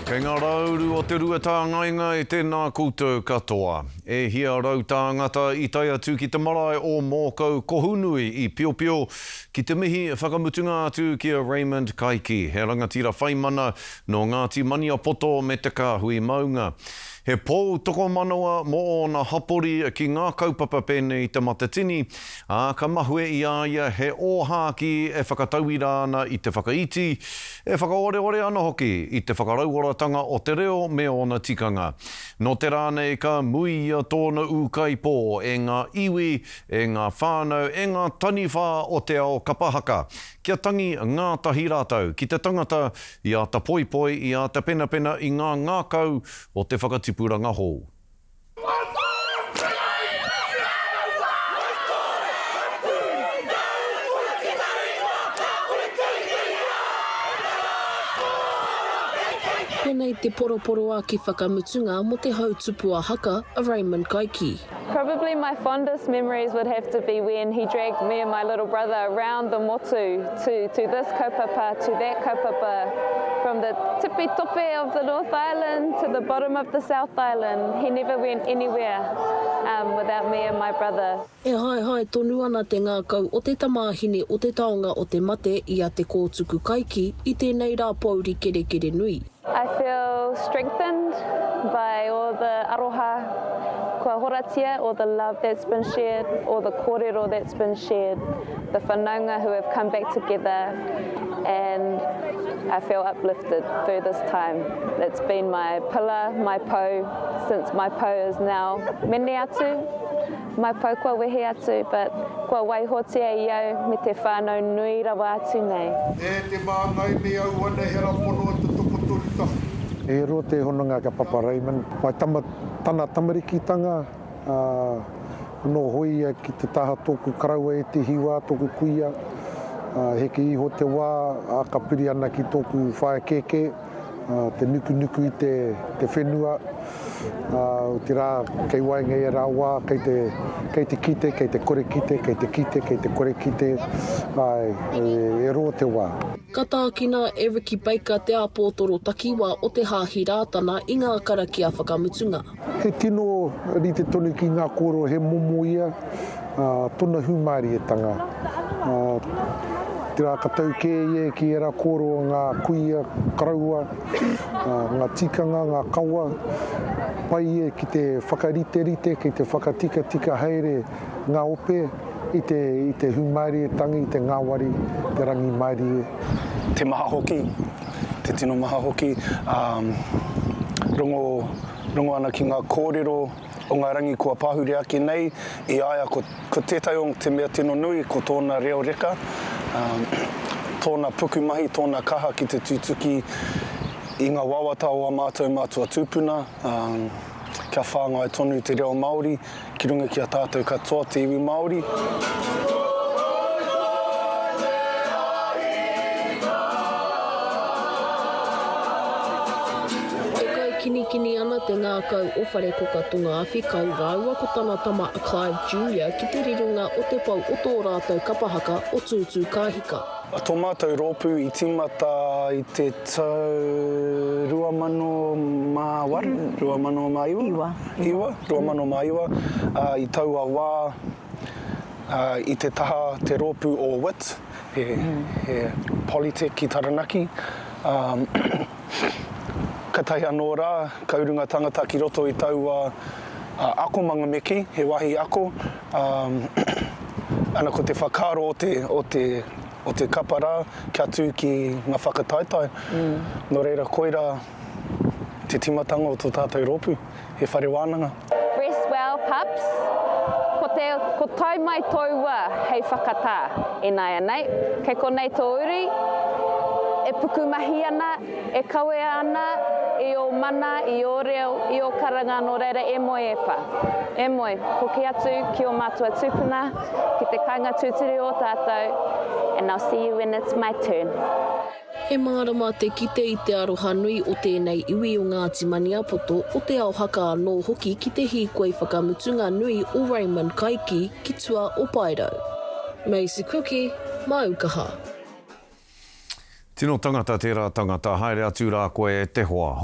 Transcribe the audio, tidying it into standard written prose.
Kei ngā rauru o te rua tāngainga e tēnā koutou katoa. E hia rau tāngata i tai atu ki te marae o Mōkau Kohunui i Piopio ki te mihi whakamutunga atu ki a Raymond Kaiki. He rangatira whaimana no Ngāti Maniapoto me te Kāhui Maunga. He pō toko manawa mo o na hapori ki ngā kaupapa pēnei i te matatini, ka mahue i aia he ōhāki e whakatauira ana i te whakaiti, e whakaore ana hoki i te whakarauoratanga o te reo me o na tikanga. No te rānei ka muia tōna ukai pō e ngā iwi, e ngā whānau, e ngā taniwha o te ao kapa Haka. Kia tangi ngā tahi rātau, ki te tangata i a ta poipoi, i a ta penapena i ngā ngākau o te whakatipuranga hou. Tēnei te poroporo a ki whakamutunga mo te hautupu a Haka, a Raymond Kaiki. Probably my fondest memories would have to be when he dragged me and my little brother around the motu to this kaupapa, to that kaupapa, from the tipi tope of the North Island to the bottom of the South Island. He never went anywhere without me and my brother. E hai tonu ana te ngākau o te tamāhine o te taonga o te mate i a te kōtuku Kaiki i tēnei rā pauri kere nui. I feel strengthened by all the aroha kua horatia, all the love that's been shared, all the kōrero that's been shared, the whanaunga who have come back together, and I feel uplifted through this time. It's been my pillar, my po, since my po is now Maniapoto, my po kua wehe atu, but kua waihotia i au me te whānau nui rawa atu nei. E te māngai me au ana hera mono atu tupu turita. E ro te hononga ka Papa Raymond. Mai tana tamarikitanga, no hoi ki te taha tōku karaua e te hiwa, tōku kuia. Heke iho te wā, a ka piri ana ki tōku whae keke, te nuku i te whenua. Te rā, kei wainga e rā wā, kei te kite, kei te kore kite, kei te kite, kei te kore kite, e ro te wā. Ka tākina e Riki Baker te āpōtoro takiwa o te hāhi rātana i ngā kara ki a whakamutunga. He tino ri te tonu ki ngā koro he momo ia, tona humari e tanga. Te rā ka tau kē ie ki e rā koro ngā kuia, karaua, ngā tikanga, ngā kaua, pai e ki te whakarite, ki te whakatika haere ngā ope, i te humari e tangi, i te ngāwari, te rangi mairi e. Te maha hoki, te tino maha hoki, rongo ana ki ngā kōrero o ngā rangi kua pāhuri ake nei, i aia ko tētai o te mea tino nui, ko tōna reo reka, tōna pukumahi, tōna kaha ki te tutuki i ngā wawata o a mātua tūpuna, kia whāngai tonu te reo Māori, ki runga ki a tātou katoa te iwi Māori. Kini ana te ngākau o whare kokatunga awhi kau rāua ko tana tama a Clive Jr. ki te rirunga o te pau o tō rātou kapa Haka o tūtū kāhika. Tō mātou rōpū i tīmata i te tau 2001, 2001, i tau a wā i te taha te rōpū o WIT, he Polytech ki Taranaki. Ka tahi anō rā, ka urunga tangata ki roto i tau ako mangameki, he wahi ako. Ana ko te whakaro o te kapa rā, kia tū ki ngā whakataitai. Nō reira koira, te timatanga o tō tātou rōpū, he whare wānanga. Rest well, pups. Ko tai mai toua hei whakatā e nai anei. Kei konei tō uri, e pukumahi ana, e kawe ana, i o mana, i o reo, i o karanga no reira e moe e pa. E moe, hoki atu ki o mātua tūpuna, ki te kainga tūturi o tātou, and I'll see you when it's my turn. He mārama te kite i te aroha nui o tēnei iwi o Ngāti Maniapoto o te ao Haka anō hoki ki te hīkoi whakamutunga nui o Raymond Kaiki ki tua o Pairo. Macy Cookie, Aukaha. Tino tangata tērā tangata, haere atu rā koe te hoa.